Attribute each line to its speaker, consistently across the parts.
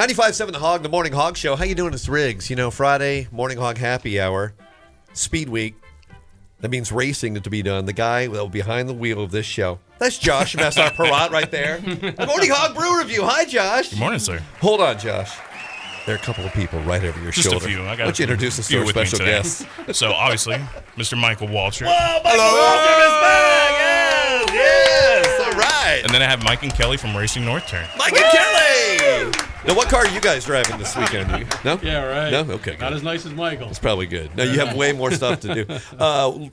Speaker 1: 95.7 The Hog, the Morning Hog Show. How you doing? It's Riggs. You know, Friday, Morning Hog Happy Hour, Speed Week. That means racing to be done. The guy that will be behind the wheel of this show. That's Josh from SR Parat right there. The Morning Hog Brew Review. Hi, Josh.
Speaker 2: Good morning, sir.
Speaker 1: Hold on, Josh. There are a couple of people right over your shoulder.
Speaker 2: Just a few.
Speaker 1: Why don't you introduce us to our special guest?
Speaker 2: So, obviously, Mr. Michael Waltrip.
Speaker 1: Whoa, Michael Waltrip is back! Yes, all right.
Speaker 2: And then I have Mike and Kelly from Racing North Turn.
Speaker 1: Mike and Kelly! Now, what car are you guys driving this weekend? No?
Speaker 3: Yeah, right.
Speaker 1: No? Okay,
Speaker 3: Not
Speaker 1: good.
Speaker 3: as nice as Michael.
Speaker 1: It's probably good. Now, you have way more stuff to do.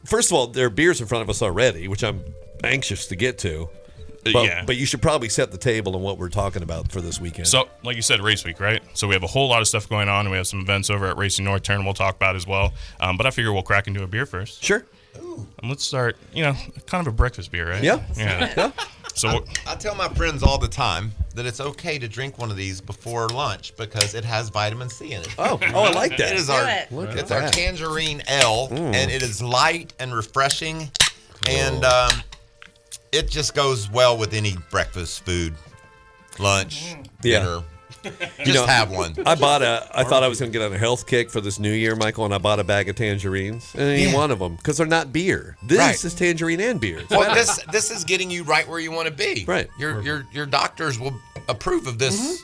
Speaker 1: First of all, there are beers in front of us already, which I'm anxious to get to. But you should probably set the table on what we're talking about for this weekend.
Speaker 2: So, like you said, race week, right? So we have a whole lot of stuff going on, and we have some events over at Racing North Turn we'll talk about as well. But I figure we'll crack into a beer first.
Speaker 1: Sure.
Speaker 2: And let's start, kind of a breakfast beer, right?
Speaker 1: Yeah.
Speaker 2: Yeah. So
Speaker 4: I tell my friends all the time that it's okay to drink one of these before lunch because it has vitamin C in it.
Speaker 1: Oh, I like that.
Speaker 4: It is
Speaker 1: Look
Speaker 4: our
Speaker 1: at that.
Speaker 4: Tangerine L, and it is light and refreshing, and it just goes well with any breakfast food, lunch, dinner. Have one.
Speaker 1: I thought I was going to get on a health kick for this new year, Michael, and I bought a bag of tangerines. And I ain't one of them because they're not beer. This is tangerine and beer.
Speaker 4: Well, this is getting you right where you want to be.
Speaker 1: Right.
Speaker 4: Your doctors will approve of this.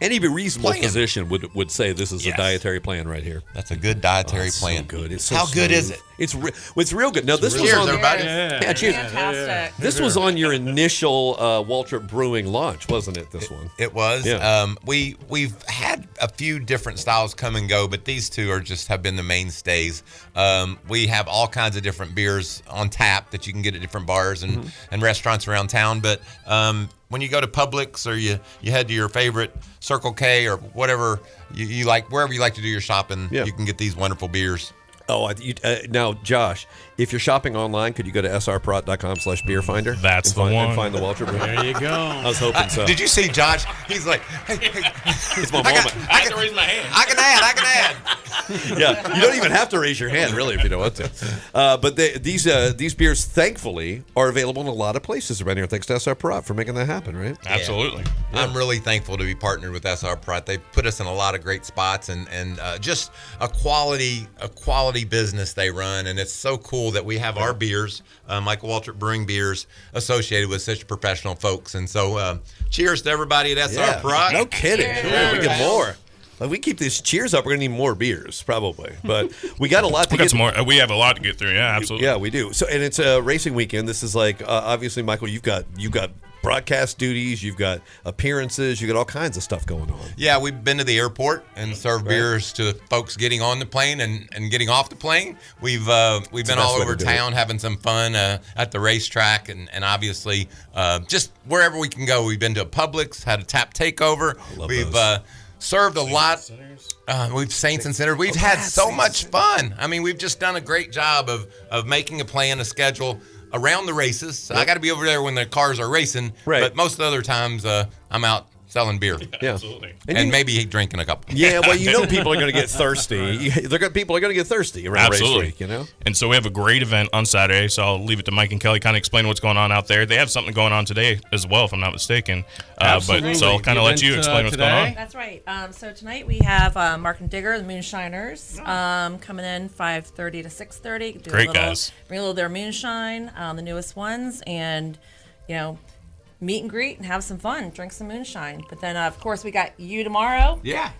Speaker 1: Any reasonable physician would say this is a dietary plan right here.
Speaker 4: That's a good dietary plan.
Speaker 1: So good. It's so
Speaker 4: How
Speaker 1: smooth.
Speaker 4: good is it?
Speaker 1: It's real good. Now this was
Speaker 4: Cheers,
Speaker 1: on
Speaker 4: everybody.
Speaker 1: Yeah, cheers.
Speaker 5: Fantastic.
Speaker 1: This was on your initial Waltrip Brewing launch, wasn't it? This one.
Speaker 4: It was.
Speaker 1: Yeah.
Speaker 4: We've had a few different styles come and go, but these two have been the mainstays. We have all kinds of different beers on tap that you can get at different bars and restaurants around town. But when you go to Publix or you head to your favorite Circle K or whatever you like, wherever you like to do your shopping, you can get these wonderful beers.
Speaker 1: Oh, now, Josh, if you're shopping online, could you go to srprot.com/beerfinder?
Speaker 2: That's the one.
Speaker 1: And find the Waltrip Brewing?
Speaker 3: There you go.
Speaker 1: I was hoping so.
Speaker 4: Did you see Josh? He's like, hey,
Speaker 1: It's my moment.
Speaker 2: I have to raise my hand.
Speaker 4: I can add.
Speaker 1: Yeah, you don't even have to raise your hand, really, if you don't want to. But these beers, thankfully, are available in a lot of places around here. Thanks to SR Parat for making that happen, right?
Speaker 2: Absolutely.
Speaker 4: I'm really thankful to be partnered with SR Prat. They put us in a lot of great spots and just a quality business they run, and it's so cool that we have our beers, Michael Waltrip Brewing beers, associated with such professional folks. And so, cheers to everybody at SR Prat.
Speaker 1: No kidding. We get more. If we keep these cheers up, we're gonna need more beers, probably. But we got a lot to get.
Speaker 2: Some more. We have a lot to get through. Yeah, absolutely.
Speaker 1: Yeah, we do. So, and it's a racing weekend. This is like obviously, Michael, you've got broadcast duties, you've got appearances, you got all kinds of stuff going on.
Speaker 4: Yeah, we've been to the airport and served beers to folks getting on the plane and getting off the plane. We've been all over town having some fun at the racetrack and obviously just wherever we can go. We've been to a Publix, had a tap takeover. We've served a lot. We've Saints and Sinners. We've had so much fun. I mean, we've just done a great job of making a plan, a schedule around the races. I got to be over there when the cars are racing, but most of the other times I'm out selling beer.
Speaker 1: Yeah,
Speaker 2: absolutely.
Speaker 4: And maybe drinking a couple.
Speaker 1: Yeah, well, people are going to get thirsty. People are going to get thirsty around race week,
Speaker 2: And so we have a great event on Saturday, so I'll leave it to Mike and Kelly kind of explain what's going on out there. They have something going on today as well, if I'm not mistaken.
Speaker 3: Absolutely.
Speaker 2: So I'll kind of let you explain what's going on.
Speaker 5: That's right. So tonight we have Mark and Digger, the Moonshiners, coming in 5:30 to 6:30.
Speaker 2: Great guys.
Speaker 5: Bring a little of their moonshine, the newest ones, and meet and greet and have some fun, drink some moonshine. But then, of course, we got you tomorrow.
Speaker 4: Yeah.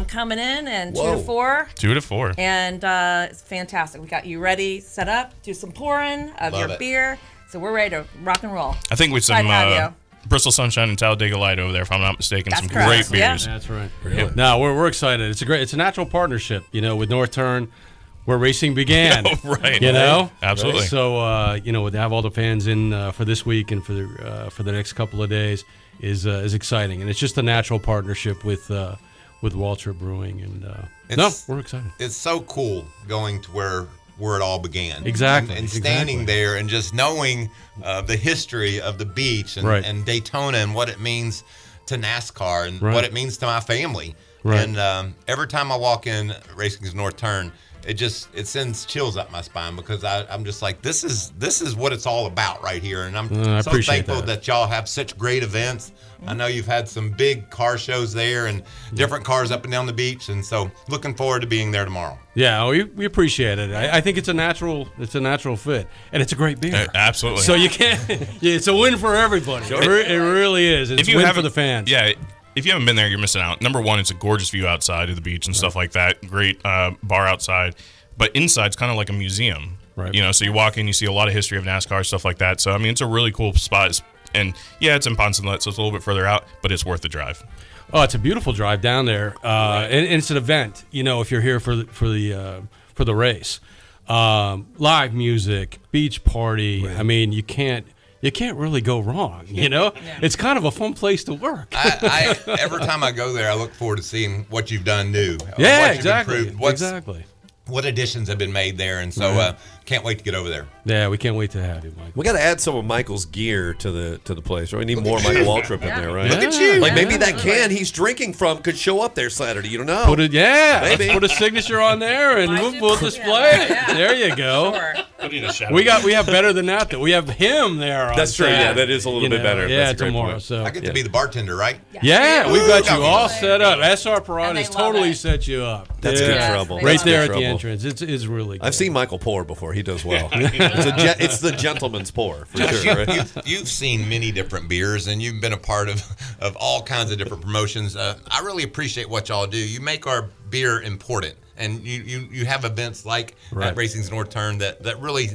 Speaker 5: Coming in and 2 to 4.
Speaker 2: 2 to 4.
Speaker 5: And it's fantastic. We got you ready, set up, do some pouring of your beer. So we're ready to rock and roll.
Speaker 2: I think with some Bristol Sunshine and Talladega Light over there, if I'm not mistaken.
Speaker 5: That's
Speaker 2: some
Speaker 5: correct.
Speaker 2: Great beers.
Speaker 3: That's right.
Speaker 1: Really?
Speaker 3: No, we're excited. It's a natural partnership, with North Turn, where racing began.
Speaker 2: Right. Absolutely.
Speaker 3: So to have all the fans in for this week and for the next couple of days is exciting, and it's just a natural partnership with Waltrip Brewing, and we're excited.
Speaker 4: It's so cool going to where it all began.
Speaker 3: Exactly.
Speaker 4: And standing there and just knowing the history of the beach and Daytona and what it means to NASCAR and what it means to my family.
Speaker 3: Right.
Speaker 4: And every time I walk in Racing's North Turn, it sends chills up my spine because I'm just like, this is what it's all about right here, and I'm so thankful that y'all have such great events. I know you've had some big car shows there and different cars up and down the beach, and so looking forward to being there tomorrow.
Speaker 3: Yeah, we appreciate it. I think it's a natural fit, and it's a great beer.
Speaker 2: Absolutely.
Speaker 3: So you can't. It's a win for everybody. Sure. It really is. It's a win for the fans.
Speaker 2: Yeah. If you haven't been there, you're missing out. Number one, it's a gorgeous view outside of the beach and stuff like that. Great bar outside, but inside's kind of like a museum.
Speaker 3: Right.
Speaker 2: So you walk in, you see a lot of history of NASCAR, stuff like that. So I mean, it's a really cool spot. And yeah, it's in Ponce Inlet, so it's a little bit further out, but it's worth the drive.
Speaker 3: Oh, it's a beautiful drive down there, and it's an event. If you're here for the race, live music, beach party. Right. I mean, you can't really go wrong. It's kind of a fun place to work.
Speaker 4: I every time I go there, I look forward to seeing what you've done new.
Speaker 3: Yeah,
Speaker 4: what
Speaker 3: exactly.
Speaker 4: You've improved, what additions have been made there, and so can't wait to get over there.
Speaker 3: Yeah, we can't wait to have you, Mike.
Speaker 1: We got to add some of Michael's gear to the place. Right? We need more Michael Waltrip in there, right?
Speaker 4: Look at you.
Speaker 1: Like maybe that can he's drinking from could show up there Saturday. You don't know.
Speaker 3: Maybe. Let's put a signature on there, and we'll display it. Yeah. There you go.
Speaker 5: Sure.
Speaker 3: We have better than that. We have him there.
Speaker 1: That's true. Yeah, that is a little bit better.
Speaker 3: Yeah,
Speaker 1: That's
Speaker 3: tomorrow. So
Speaker 4: I get to be the bartender, right?
Speaker 3: Yeah, we've got you all set up. SR Parade has totally set you up.
Speaker 1: That's good trouble.
Speaker 3: Right there at the entrance. It's really good.
Speaker 1: I've seen Michael pour before. He does well. It's the gentleman's pour, for sure. Right?
Speaker 4: You've seen many different beers, and you've been a part of all kinds of different promotions. I really appreciate what y'all do. You make our beer important, and you have events like at Racing's North Turn that really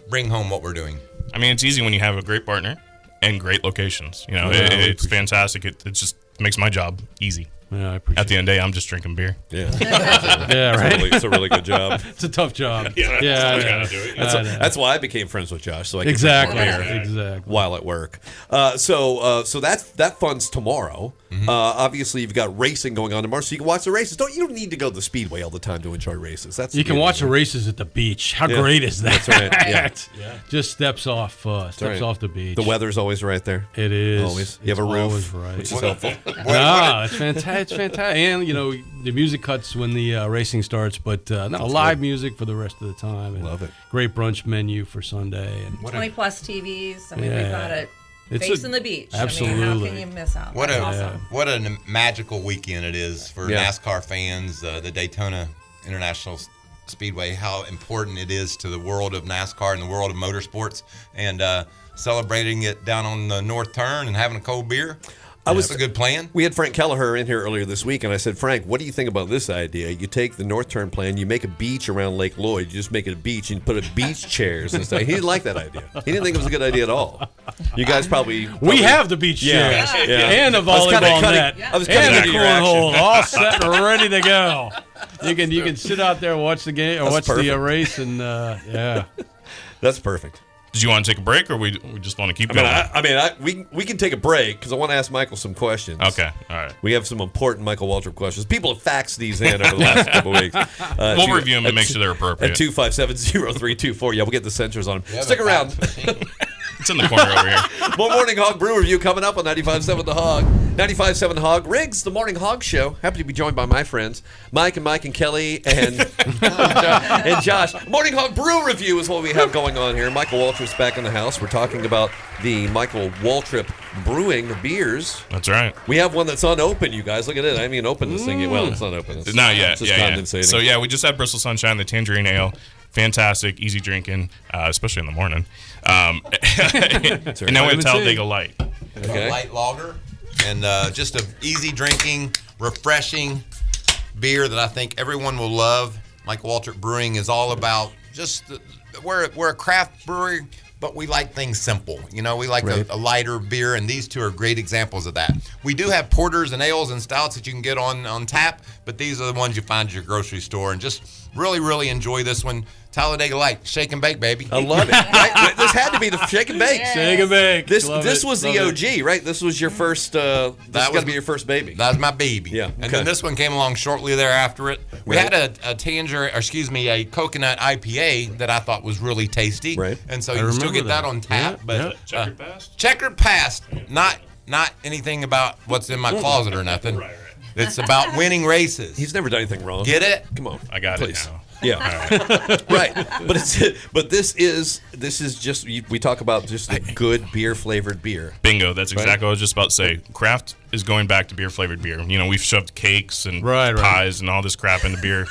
Speaker 4: bring home what we're doing.
Speaker 2: I mean, it's easy when you have a great partner and great locations. It's fantastic. It just makes my job easy.
Speaker 3: Yeah, I appreciate
Speaker 2: At the end of the day, I'm just drinking beer.
Speaker 1: Yeah.
Speaker 3: Yeah, right.
Speaker 1: It's a really good job.
Speaker 3: It's a tough job.
Speaker 1: That's why I became friends with Josh, so I could
Speaker 3: exactly
Speaker 1: while at work. So that fun's tomorrow. Mm-hmm. Obviously, you've got racing going on tomorrow, so you can watch the races. You don't need to go to the speedway all the time to enjoy races.
Speaker 3: You can watch the races at the beach. How great is that?
Speaker 1: That's right. Yeah.
Speaker 3: Just steps off the beach.
Speaker 1: The weather's always right there.
Speaker 3: It is
Speaker 1: always. You have a roof,
Speaker 3: always right.
Speaker 1: which is helpful.
Speaker 3: It's fantastic. It's fantastic, and the music cuts when the racing starts, but live music for the rest of the time. And
Speaker 1: love it.
Speaker 3: Great brunch menu for Sunday, and
Speaker 5: 20+ TVs. I mean, we've got it facing the beach.
Speaker 3: Absolutely.
Speaker 5: I mean, how can you miss out?
Speaker 4: What
Speaker 5: awesome.
Speaker 4: a magical weekend it is for NASCAR fans. The Daytona International Speedway. How important it is to the world of NASCAR and the world of motorsports, and celebrating it down on the North Turn and having a cold beer. That's a good plan.
Speaker 1: We had Frank Kelleher in here earlier this week, and I said, Frank, what do you think about this idea? You take the North Turn plan, you make a beach around Lake Lloyd, you just make it a beach, and you put beach chairs and stuff. He didn't like that idea. He didn't think it was a good idea at all. You guys probably
Speaker 3: we have the beach chairs and a volleyball net and the cornhole all set and ready to go. You can sit out there and watch the game or watch the race, and
Speaker 1: that's perfect.
Speaker 2: Did you want to take a break, or we just want to keep going?
Speaker 1: We can take a break because I want to ask Michael some questions.
Speaker 2: Okay, all right.
Speaker 1: We have some important Michael Waltrip questions. People have faxed these in over the last couple of weeks.
Speaker 2: We'll review them and make sure they're appropriate.
Speaker 1: At 257-0324. Yeah, we'll get the sensors on them. Stick around.
Speaker 2: It's in the corner over here.
Speaker 1: More Morning Hog Brew Review coming up on 95.7 The Hog. 95.7 The Hog. Riggs, the Morning Hog Show. Happy to be joined by my friends, Mike and Kelly and and Josh. Morning Hog Brew Review is what we have going on here. Michael Waltrip's back in the house. We're talking about the Michael Waltrip Brewing beers.
Speaker 2: That's right.
Speaker 1: We have one that's unopened, you guys. Look at it. I haven't even opened this thing yet. Well, it's not open. It's
Speaker 2: not yet.
Speaker 1: It's just condensating.
Speaker 2: So, we just had Bristol Sunshine, the Tangerine Ale. Fantastic, easy drinking, especially in the morning. And now we have Talladega Light.
Speaker 4: Okay. Light lager, and just an easy drinking, refreshing beer that I think everyone will love. Michael Waltrip Brewing is all about we're a craft brewery, but we like things simple. We like a lighter beer, and these two are great examples of that. We do have porters and ales and stouts that you can get on tap, but these are the ones you find at your grocery store, and just really, really enjoy this one. Talladega Light, shake and bake, baby.
Speaker 1: I love it. Right? This had to be the shake and bake.
Speaker 3: Yes. Shake and bake.
Speaker 1: This was the OG, right? This was your first. This got to be your first baby.
Speaker 4: That was my baby.
Speaker 1: Yeah.
Speaker 4: And then this one came along shortly thereafter it. We had a coconut IPA that I thought was really tasty.
Speaker 1: Right.
Speaker 4: And so you can still get that on tap.
Speaker 2: But Checkered Past.
Speaker 4: Checkered Past. Not anything about what's in my closet or nothing.
Speaker 2: Right.
Speaker 4: It's about winning races.
Speaker 1: He's never done anything wrong.
Speaker 4: Get it?
Speaker 1: Come on.
Speaker 2: I got it now.
Speaker 1: Yeah, right. But this is just we talk about just a good beer flavored beer.
Speaker 2: Bingo. That's exactly what I was just about to say. Craft is going back to beer flavored beer. We've shoved cakes and pies and all this crap into beer.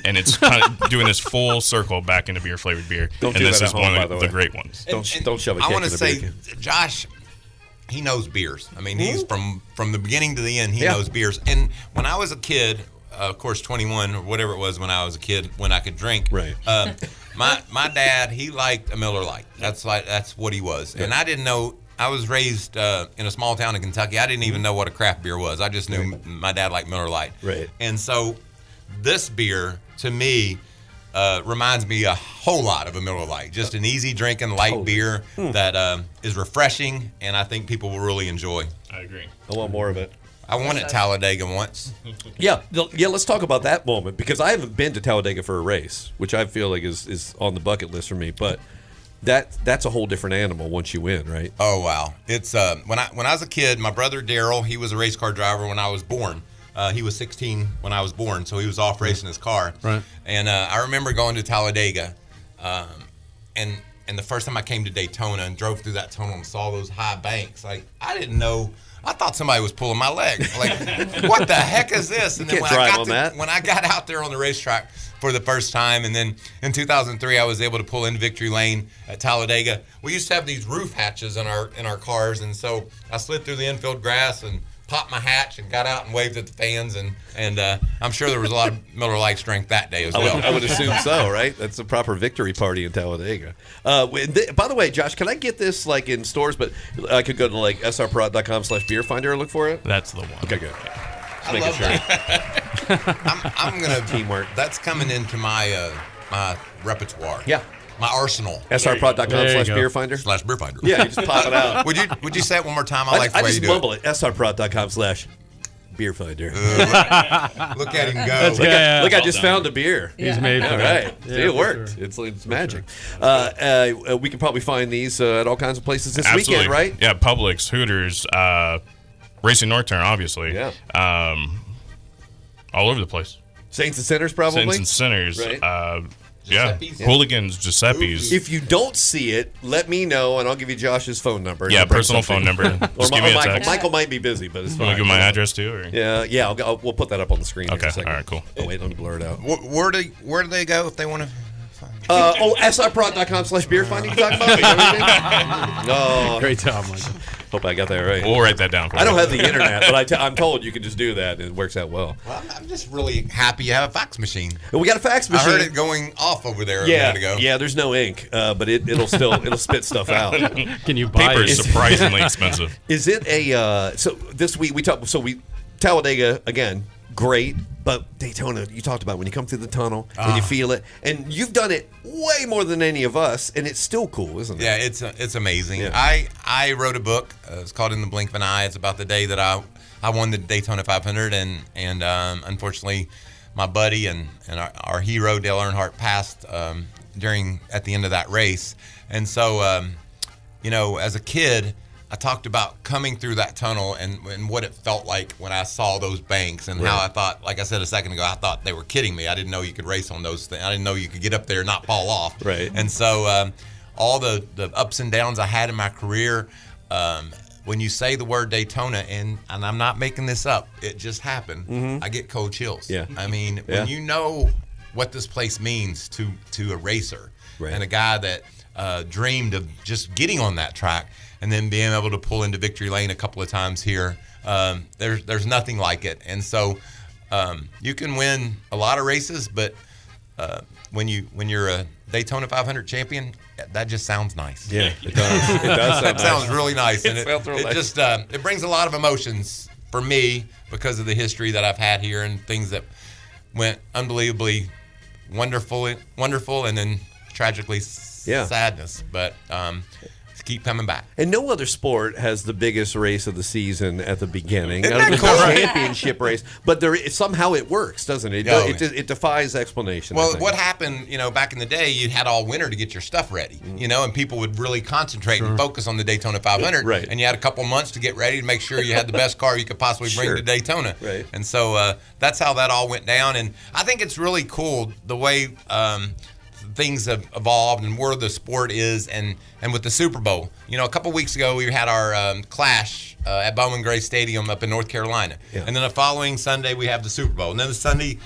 Speaker 2: And it's kind of doing this full circle back into beer flavored beer.
Speaker 1: Don't
Speaker 2: and
Speaker 1: do
Speaker 2: this
Speaker 1: that
Speaker 2: is
Speaker 1: at home,
Speaker 2: one
Speaker 1: by
Speaker 2: of
Speaker 1: the
Speaker 2: the
Speaker 1: way.
Speaker 2: great ones.
Speaker 1: Don't shove a cake
Speaker 4: I want
Speaker 1: in
Speaker 4: to
Speaker 1: a beer
Speaker 4: say,
Speaker 1: can.
Speaker 4: Josh, he knows beers. I mean, he's from the beginning to the end. He
Speaker 1: Yeah.
Speaker 4: knows beers. And when I was a kid, of course, 21 or whatever it was when I was a kid, when I could drink.
Speaker 1: Right.
Speaker 4: My dad, he liked a Miller Lite. That's what he was. And I didn't know. I was raised in a small town in Kentucky. I didn't even know what a craft beer was. I just knew my dad liked Miller Lite.
Speaker 1: Right.
Speaker 4: And so this beer, to me, reminds me a whole lot of a Miller Lite. Just an easy drinking light beer that is refreshing, and I think people will really enjoy.
Speaker 2: I agree.
Speaker 1: I want more of it.
Speaker 4: I won at Talladega once.
Speaker 1: Yeah. Let's talk about that moment because I haven't been to Talladega for a race, which I feel like is on the bucket list for me. But that's a whole different animal once you win, right?
Speaker 4: Oh wow! It's when I was a kid, my brother Daryl, he was a race car driver when I was born. He was 16 when I was born, so he was off racing his car.
Speaker 3: Right.
Speaker 4: And I remember going to Talladega, and the first time I came to Daytona and drove through that tunnel and saw those high banks, like I didn't know. I thought somebody was pulling my leg. Like, what the heck is this? And
Speaker 1: You can't drive on that.
Speaker 4: When I got out there on the racetrack for the first time, and then in 2003, I was able to pull into victory lane at Talladega. We used to have these roof hatches in our cars, and so I slid through the infield grass and popped my hatch and got out and waved at the fans, and I'm sure there was a lot of Miller Lite strength that day as well.
Speaker 1: I would assume so, right? That's a proper victory party in Talladega. By the way, Josh, can I get this like in stores? But I could go to like srprod.com/beerfinder and look for it.
Speaker 2: That's the one.
Speaker 1: Okay, good.
Speaker 4: I love that. I'm gonna
Speaker 1: Teamwork.
Speaker 4: That's coming into my my repertoire.
Speaker 1: Yeah.
Speaker 4: My arsenal.
Speaker 1: srprod.com/beerfinder.
Speaker 4: /beer finder.
Speaker 1: Yeah, you just pop it out.
Speaker 4: Would you say it one more time? I like the
Speaker 1: I
Speaker 4: way
Speaker 1: just
Speaker 4: you do
Speaker 1: mumble it. srprod.com/beerfinder.
Speaker 4: it. Look at him go.
Speaker 1: Look, I just found a beer.
Speaker 3: He's made for
Speaker 1: All
Speaker 3: it.
Speaker 1: right.
Speaker 3: Yeah,
Speaker 1: See, it
Speaker 3: for
Speaker 1: worked.
Speaker 3: sure.
Speaker 1: It's magic. We can probably find these at all kinds of places this
Speaker 2: Absolutely.
Speaker 1: weekend, right?
Speaker 2: Yeah, Publix, Hooters, Racing North Turn, obviously.
Speaker 1: Yeah.
Speaker 2: All over the place.
Speaker 1: Saints and Sinners, probably.
Speaker 2: Saints and Sinners.
Speaker 1: Right.
Speaker 2: Yeah.
Speaker 4: Giuseppe's.
Speaker 2: Hooligans, Giuseppe's.
Speaker 1: If you don't see it, let me know, and I'll give you Josh's phone number.
Speaker 2: Yeah,
Speaker 1: He'll bring
Speaker 2: personal
Speaker 1: something.
Speaker 2: phone number.
Speaker 1: Or
Speaker 2: Just give me a
Speaker 1: Michael.
Speaker 2: text.
Speaker 1: Michael might be busy, but it's
Speaker 2: You want
Speaker 1: fine.
Speaker 2: to give my address too? Or?
Speaker 1: Yeah. We'll put that up on the screen. in
Speaker 2: Okay,
Speaker 1: a second.
Speaker 2: all right, cool.
Speaker 1: Oh, wait, let me blur it out.
Speaker 4: Where do they go if they want to?
Speaker 1: srprod.com/beerfinder you talking about? Is that what you mean? No.
Speaker 3: Great job, Michael.
Speaker 1: Hope I got that right.
Speaker 2: We'll write that down for you.
Speaker 1: I don't have the internet, but I'm told you can just do that, and it works out well.
Speaker 4: Well, I'm just really happy you have a fax machine.
Speaker 1: But we got a fax
Speaker 4: I
Speaker 1: machine.
Speaker 4: heard it going off over there a minute ago.
Speaker 1: Yeah, there's no ink, but it'll spit stuff out.
Speaker 3: Can you buy
Speaker 2: Paper
Speaker 3: it?
Speaker 2: is surprisingly expensive.
Speaker 1: Is it a so this week we talked Talladega again, great, but Daytona you talked about when you come through the tunnel and you feel it, and you've done it way more than any of us, and it's still cool, isn't it?
Speaker 4: Yeah, it's amazing.
Speaker 1: Yeah.
Speaker 4: I wrote a book. It's called In the Blink of an Eye. It's about the day that I won the Daytona 500, and unfortunately, my buddy and our hero Dale Earnhardt passed at the end of that race. And so, as a kid, I talked about coming through that tunnel and what it felt like when I saw those banks and how I thought, like I said a second ago, I thought they were kidding me. I didn't know you could race on those things. I didn't know you could get up there and not fall off.
Speaker 1: Right.
Speaker 4: And so all the ups and downs I had in my career, when you say the word Daytona, and I'm not making this up, it just happened, I get cold chills.
Speaker 1: Yeah.
Speaker 4: I mean,
Speaker 1: Yeah.
Speaker 4: when you know what this place means to a racer
Speaker 1: Right.
Speaker 4: and a guy that dreamed of just getting on that track and then being able to pull into victory lane a couple of times here, there's nothing like it. And so you can win a lot of races, but when you're a Daytona 500 champion, that just sounds nice.
Speaker 1: Yeah, it does. It does
Speaker 4: It sounds really nice, and
Speaker 1: It sounds real
Speaker 4: it
Speaker 1: nice.
Speaker 4: just it brings a lot of emotions for me because of the history that I've had here and things that went unbelievably wonderful, and then tragically sadness. But keep coming back.
Speaker 1: And no other sport has the biggest race of the season at the beginning.
Speaker 4: Isn't
Speaker 1: I don't
Speaker 4: that
Speaker 1: know if it's
Speaker 4: cool?
Speaker 1: a championship race, but somehow it works, doesn't it?
Speaker 4: Oh,
Speaker 1: It defies explanation. I
Speaker 4: Well,
Speaker 1: think.
Speaker 4: what happened, back in the day, you had all winter to get your stuff ready, and people would really concentrate and focus on the Daytona 500.
Speaker 1: Right.
Speaker 4: And you had a couple months to get ready to make sure you had the best car you could possibly bring
Speaker 1: Sure.
Speaker 4: to Daytona.
Speaker 1: Right.
Speaker 4: And so that's how that all went down. And I think it's really cool the way things have evolved and where the sport is, and with the Super Bowl. A couple weeks ago we had our clash at Bowman Gray Stadium up in North Carolina, and then the following Sunday we have the Super Bowl, and then Sunday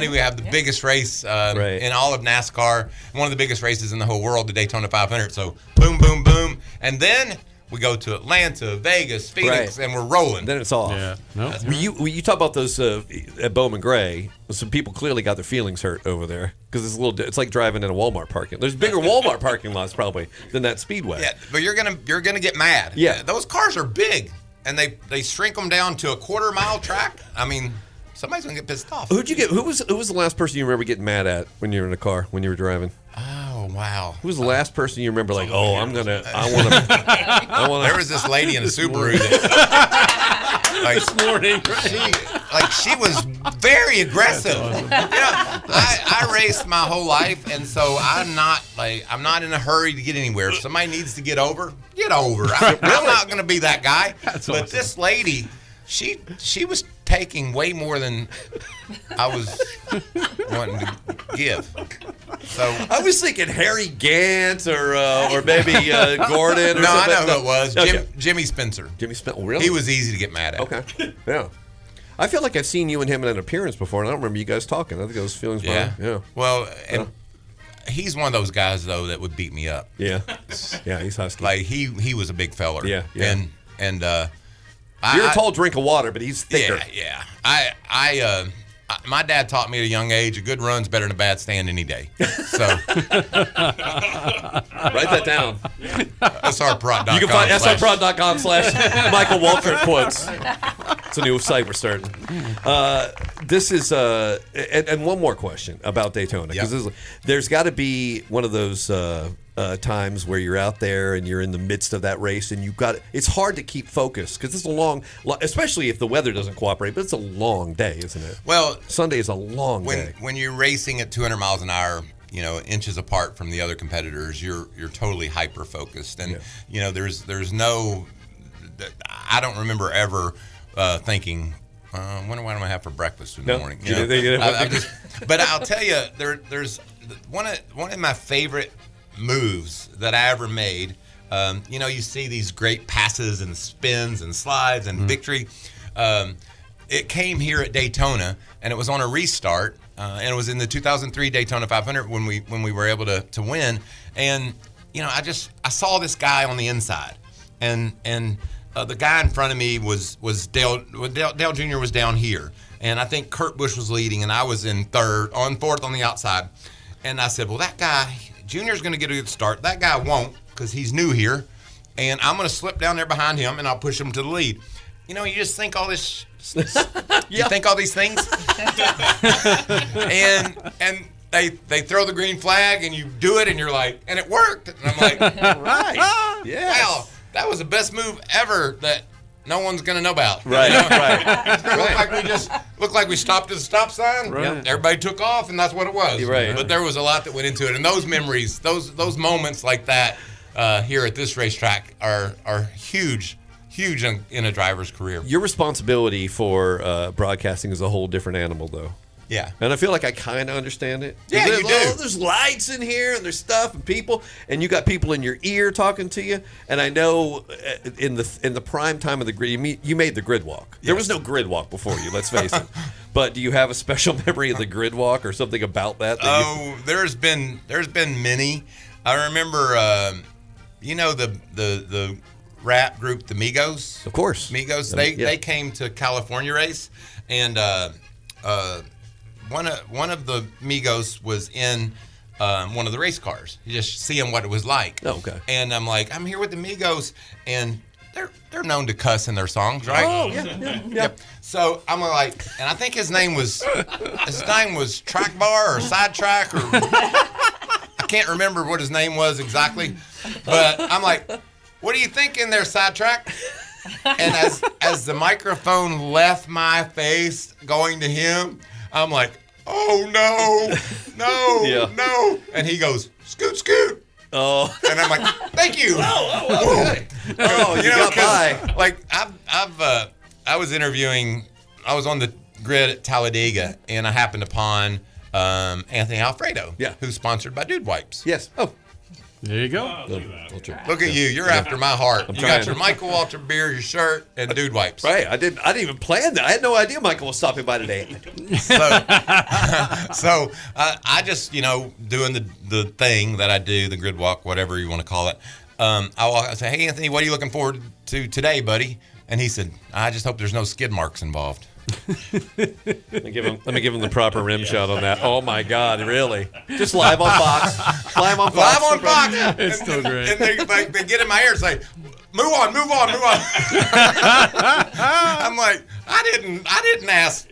Speaker 4: we have the biggest race in all of NASCAR, one of the biggest races in the whole world, the Daytona 500. So boom, boom, boom, and then we go to Atlanta, Vegas, Phoenix, and we're rolling.
Speaker 1: Then it's off.
Speaker 3: Yeah. No.
Speaker 1: You talk about those at Bowman Gray. Some people clearly got their feelings hurt over there because it's like driving in a Walmart parking. There's bigger Walmart parking lots probably than that Speedway.
Speaker 4: Yeah, but you're gonna get mad.
Speaker 1: Yeah.
Speaker 4: Those cars are big, and they shrink them down to a quarter-mile track. I mean, somebody's gonna get pissed off.
Speaker 1: Who was the last person you remember getting mad at when you were in a car when you were driving?
Speaker 4: Oh wow!
Speaker 1: Who was the last person you remember? Like, I want to.
Speaker 4: There was this lady in a Subaru that,
Speaker 3: This morning.
Speaker 4: she was very aggressive. I raced my whole life, and so I'm not in a hurry to get anywhere. If somebody needs to get over. I'm not going to be that guy. But
Speaker 3: awesome.
Speaker 4: this lady, she was taking way more than I was wanting to give. So
Speaker 1: I was thinking Harry Gant or maybe Gordon. Or
Speaker 4: no, I
Speaker 1: something.
Speaker 4: know who it was.
Speaker 1: Okay.
Speaker 4: Jimmy Spencer.
Speaker 1: Jimmy Spencer. Really?
Speaker 4: He was easy to get mad at.
Speaker 1: Okay. Yeah. I feel like I've seen you and him in an appearance before, and I don't remember you guys talking. I think those feelings. Yeah.
Speaker 4: Well, and he's one of those guys though that would beat me up.
Speaker 1: Yeah. Yeah. He's husky.
Speaker 4: Like he was a big feller.
Speaker 1: Yeah.
Speaker 4: And
Speaker 1: you're a tall drink of water, but he's thicker.
Speaker 4: Yeah. I my dad taught me at a young age, a good run's better than a bad stand any day. So
Speaker 1: Write that down.
Speaker 4: SRProd.com.
Speaker 1: You can find srprod.com/Michael Waltrip quotes. It's a new site we're starting. This is and one more question about Daytona, because there's got to be one of those times where you're out there and you're in the midst of that race, and it's hard to keep focused because it's a long, especially if the weather doesn't cooperate. But it's a long day, isn't it?
Speaker 4: Well,
Speaker 1: Sunday is a long day.
Speaker 4: When you're racing at 200 miles an hour, inches apart from the other competitors, you're totally hyper focused, and there's no. I don't remember ever thinking, I wonder what I'm gonna have for breakfast in the morning. But I'll tell you, there's one of my favorite moves that I ever made. You see these great passes and spins and slides and victory. It came here at Daytona, and it was on a restart, and it was in the 2003 Daytona 500 when we were able to win. And I saw this guy on the inside, and the guy in front of me was Dale Jr. was down here, and I think Kurt Busch was leading, and I was in fourth on the outside. And I said, well, that guy Junior's going to get a good start. That guy won't because he's new here, and I'm going to slip down there behind him, and I'll push him to the lead. You just think all this. You think all these things, and they throw the green flag, and you do it, and you're like, and it worked. And I'm like,
Speaker 1: right, yeah.
Speaker 4: Wow, that was the best move ever that no one's gonna know about.
Speaker 1: Right,
Speaker 4: Looked like we stopped at the stop sign.
Speaker 3: Right.
Speaker 4: Everybody took off, and that's what it was.
Speaker 1: Right.
Speaker 4: But there was a lot that went into it, and those memories, those moments like that here at this racetrack are huge in a driver's career.
Speaker 1: Your responsibility for broadcasting is a whole different animal, though.
Speaker 4: Yeah.
Speaker 1: And I feel like I kind of understand it.
Speaker 4: Yeah, you do.
Speaker 1: There's lights in here, and there's stuff and people, and you got people in your ear talking to you. And I know in the prime time of the grid, you made the grid walk. There was no grid walk before you, let's face it. But do you have a special memory of the grid walk or something about that?
Speaker 4: There's been many. I remember, the rap group, the Migos.
Speaker 1: Of course.
Speaker 4: Migos. They came to California race, and one of the Migos was in one of the race cars, just seeing what it was like.
Speaker 1: Oh, okay.
Speaker 4: And I'm like, I'm here with the Migos, and they're known to cuss in their songs, right?
Speaker 1: Oh, yeah.
Speaker 4: So I'm like, and I think his name was Track Bar or Sidetrack, or I can't remember what his name was exactly. But I'm like, what do you think in there, Sidetrack? And as the microphone left my face going to him, I'm like, oh, no. And he goes, scoot, scoot.
Speaker 1: Oh.
Speaker 4: And I'm like, thank you.
Speaker 1: Okay. Oh, you got by.
Speaker 4: Like, I was interviewing, I was on the grid at Talladega, and I happened upon Anthony Alfredo, who's sponsored by Dude Wipes.
Speaker 1: Yes. Oh.
Speaker 3: There you go.
Speaker 4: Look at you. You're after my heart. You got your Michael Waltrip beer, your shirt, and Dude Wipes.
Speaker 1: Right. I didn't even plan that. I had no idea Michael was stopping by today.
Speaker 4: So I just, doing the thing that I do, the grid walk, whatever you want to call it. I say, hey, Anthony, what are you looking forward to today, buddy? And he said, I just hope there's no skid marks involved.
Speaker 1: Let me give him the proper rim shot on that. Oh my God, really? Just live on Fox. Live on Fox.
Speaker 3: It's still great.
Speaker 4: And they get in my ear and say, move on. I'm like, I didn't ask.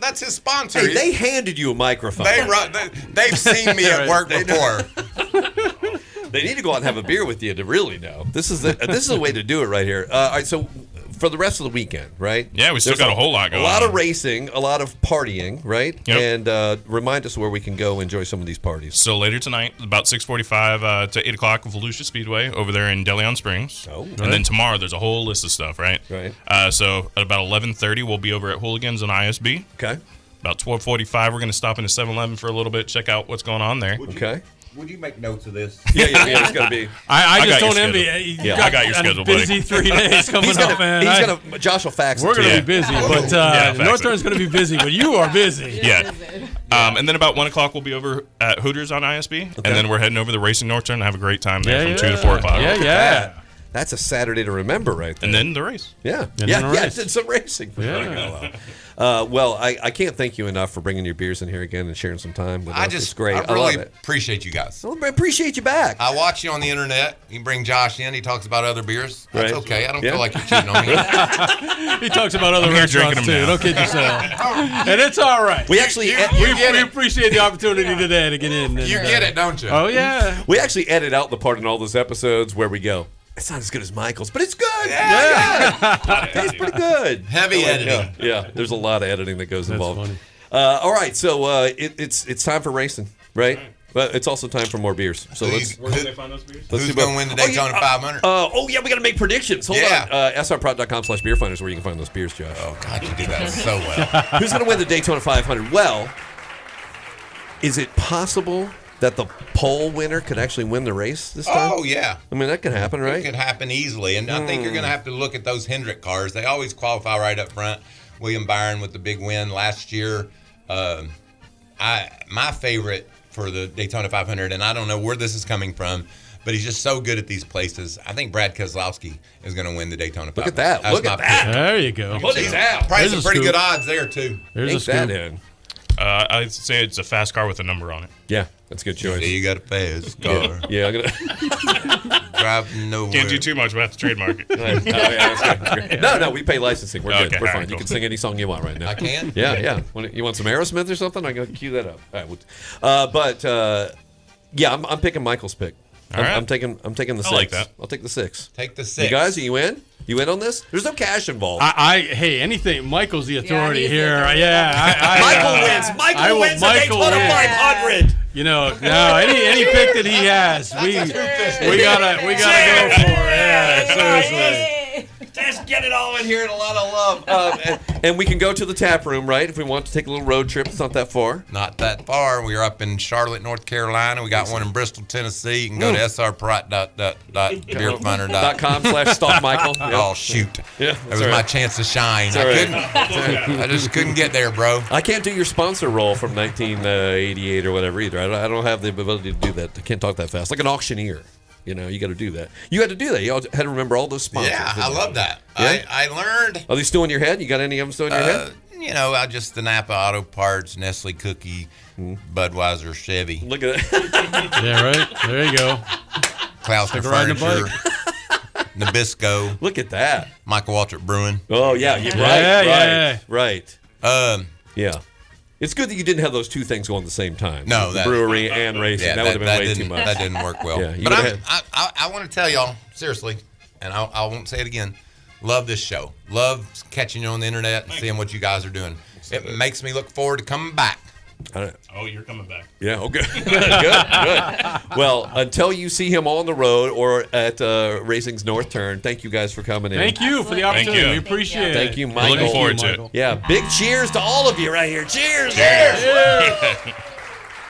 Speaker 4: That's his sponsor.
Speaker 1: Hey, they handed you a microphone.
Speaker 4: They've seen me at work before.
Speaker 1: They need to go out and have a beer with you to really know. This is a way to do it right here. All right, so for the rest of the weekend, right?
Speaker 2: Yeah, we still got a whole lot going on.
Speaker 1: A lot of racing, a lot of partying, right?
Speaker 2: Yep.
Speaker 1: And remind us where we can go enjoy some of these parties.
Speaker 2: So later tonight, about 6:45 to 8 o'clock at Volusia Speedway over there in De Leon Springs.
Speaker 1: Oh,
Speaker 2: and then tomorrow there's a whole list of stuff, right?
Speaker 1: Right.
Speaker 2: So at about 11:30 we'll be over at Hooligans on ISB.
Speaker 1: Okay.
Speaker 2: About 12:45 we're going to stop into 7-Eleven for a little bit, check out what's going on there.
Speaker 1: Okay.
Speaker 6: Would you make notes of this?
Speaker 1: Yeah, it's got to be.
Speaker 3: I just
Speaker 2: got your
Speaker 3: don't envy.
Speaker 2: schedule.
Speaker 3: You
Speaker 2: I got your schedule, buddy.
Speaker 3: Busy 3 days coming up, man.
Speaker 1: Josh will fax
Speaker 3: We're
Speaker 1: it to
Speaker 3: going to
Speaker 1: you.
Speaker 3: be busy, but
Speaker 2: fax
Speaker 3: Northern's going to be busy, but you are busy.
Speaker 2: Yeah. And then about 1 o'clock we'll be over at Hooters on ISB, and then we're heading over to Racing Northern and have a great time there from 2 to 4 o'clock.
Speaker 3: Yeah.
Speaker 1: That's a Saturday to remember right there.
Speaker 2: And then the race.
Speaker 1: Yeah.
Speaker 3: And
Speaker 1: Yeah,
Speaker 3: then the race.
Speaker 1: did some racing. For sure. Well, I can't thank you enough for bringing your beers in here again and sharing some time with us. It's great.
Speaker 4: I really
Speaker 1: love it.
Speaker 4: appreciate you guys.
Speaker 1: Well, I appreciate you back.
Speaker 4: I watch you on the internet. You bring Josh in. He talks about other beers. That's
Speaker 1: Right.
Speaker 4: okay. I don't
Speaker 1: Yeah.
Speaker 4: feel like you're cheating on me.
Speaker 3: He talks about other
Speaker 2: here
Speaker 3: restaurants
Speaker 2: drinking
Speaker 3: too.
Speaker 2: them now.
Speaker 3: Don't kid yourself. And it's all right.
Speaker 1: We actually
Speaker 3: We appreciate the opportunity today to get in. And,
Speaker 4: You get it, don't you?
Speaker 3: Oh yeah.
Speaker 1: we actually edit out the part in all those episodes where we go, it's not as good as Michael's, but it's good.
Speaker 3: Yeah.
Speaker 1: It's pretty good.
Speaker 4: Heavy editing.
Speaker 1: Yeah, there's a lot of editing that goes
Speaker 3: That's
Speaker 1: involved.
Speaker 3: funny.
Speaker 1: All right, so it's time for racing, right? But it's also time for more beers. So let's
Speaker 2: Where can they find those beers?
Speaker 4: Who's going to win the Daytona 500?
Speaker 1: we got to make predictions. Hold
Speaker 4: Yeah.
Speaker 1: on. srprod.com/beerfinders where you can find those beers, Josh.
Speaker 4: Oh, God, you do that so well.
Speaker 1: Who's going to win the Daytona 500? Well, is it possible that the pole winner could actually win the race this time?
Speaker 4: Oh, yeah.
Speaker 1: I mean, that could happen, right?
Speaker 4: It could happen easily. And I think you're going to have to look at those Hendrick cars. They always qualify right up front. William Byron with the big win last year. My favorite for the Daytona 500, and I don't know where this is coming from, but he's just so good at these places. I think Brad Keselowski is going to win the Daytona 500.
Speaker 1: Look at that.
Speaker 4: That's
Speaker 1: Look at
Speaker 4: my
Speaker 1: that.
Speaker 4: pick.
Speaker 3: There you go.
Speaker 1: Put these out.
Speaker 4: Probably
Speaker 3: There's
Speaker 4: some
Speaker 3: a
Speaker 4: pretty
Speaker 3: scoop.
Speaker 4: good odds there, too.
Speaker 3: There's
Speaker 1: Ain't
Speaker 3: a
Speaker 1: that
Speaker 3: scoop.
Speaker 1: in?
Speaker 2: I'd say it's a fast car with a number on it.
Speaker 1: Yeah, that's a good choice.
Speaker 4: Yeah, you got a fast car.
Speaker 1: Yeah, I'm gonna.
Speaker 4: Driving nowhere.
Speaker 2: Can't do too much. We have to trademark it.
Speaker 1: That's good. No, we pay licensing. We're good.
Speaker 2: Okay,
Speaker 1: We're
Speaker 2: all
Speaker 1: fine.
Speaker 2: right,
Speaker 1: You
Speaker 2: cool.
Speaker 1: can sing any song you want right now.
Speaker 4: I can?
Speaker 1: Yeah. You want some Aerosmith or something? I'm gonna cue that up. All right. I'm picking Michael's pick.
Speaker 2: All right.
Speaker 1: I'm taking the 6.
Speaker 2: I like that.
Speaker 1: I'll take the 6.
Speaker 4: Take the 6.
Speaker 1: You guys, are you in? You in on this? There's no cash involved.
Speaker 3: Hey, anything. Michael's the authority
Speaker 5: he's the
Speaker 3: here.
Speaker 5: authority.
Speaker 1: Michael wins. Michael wins the Daytona 500.
Speaker 3: Any pick that he has, we gotta go for it. Yeah, seriously.
Speaker 1: Just get it all in here and a lot of love. And we can go to the tap room, right? If we want to take a little road trip, it's not that far.
Speaker 4: Not that far. We're up in Charlotte, North Carolina. We got one in Bristol, Tennessee. You can go to srprot.beerfinder.com.
Speaker 1: .com/stalk Michael.
Speaker 4: Oh, shoot.
Speaker 1: Yeah,
Speaker 4: That was my chance to shine.
Speaker 1: all right.
Speaker 4: I just couldn't get there, bro.
Speaker 1: I can't do your sponsor role from 1988 or whatever either. I don't have the ability to do that. I can't talk that fast. Like an auctioneer. You got to do that. You had to do that. You had to remember all those sponsors.
Speaker 4: Yeah, I love that.
Speaker 1: Yeah?
Speaker 4: I learned,
Speaker 1: Are they still in your head? You got any of them still in your head?
Speaker 4: I just the Napa Auto Parts, Nestle Cookie, Budweiser Chevy,
Speaker 1: Look at that.
Speaker 3: Yeah, right. There you go.
Speaker 4: Klausner
Speaker 3: Take a ride on the
Speaker 4: Furniture, Nabisco,
Speaker 1: Look at that.
Speaker 4: Michael Waltrip Brewing.
Speaker 1: Oh, yeah. Right. Yeah. It's good that you didn't have those two things going at the same time.
Speaker 4: No,
Speaker 1: the
Speaker 4: that-
Speaker 1: brewery and racing.
Speaker 4: Yeah,
Speaker 1: that would have been way
Speaker 4: didn't,
Speaker 1: too much.
Speaker 4: That didn't work well.
Speaker 1: Yeah, you
Speaker 4: but
Speaker 1: would've
Speaker 4: I want to tell y'all, seriously, and I won't say it again, love this show. Love catching you on the internet and seeing what you guys are doing. It makes me look forward to coming back.
Speaker 2: Oh, you're coming back.
Speaker 1: Yeah, okay. Good. Well, until you see him on the road or at Racing's North Turn, thank you guys for coming in.
Speaker 3: Thank you for the opportunity.
Speaker 2: you.
Speaker 3: We appreciate it.
Speaker 1: Thank you,
Speaker 2: We're
Speaker 1: Michael.
Speaker 2: looking forward to it.
Speaker 3: Michael.
Speaker 1: Yeah, big cheers to all of you right here. Cheers.
Speaker 2: Cheers.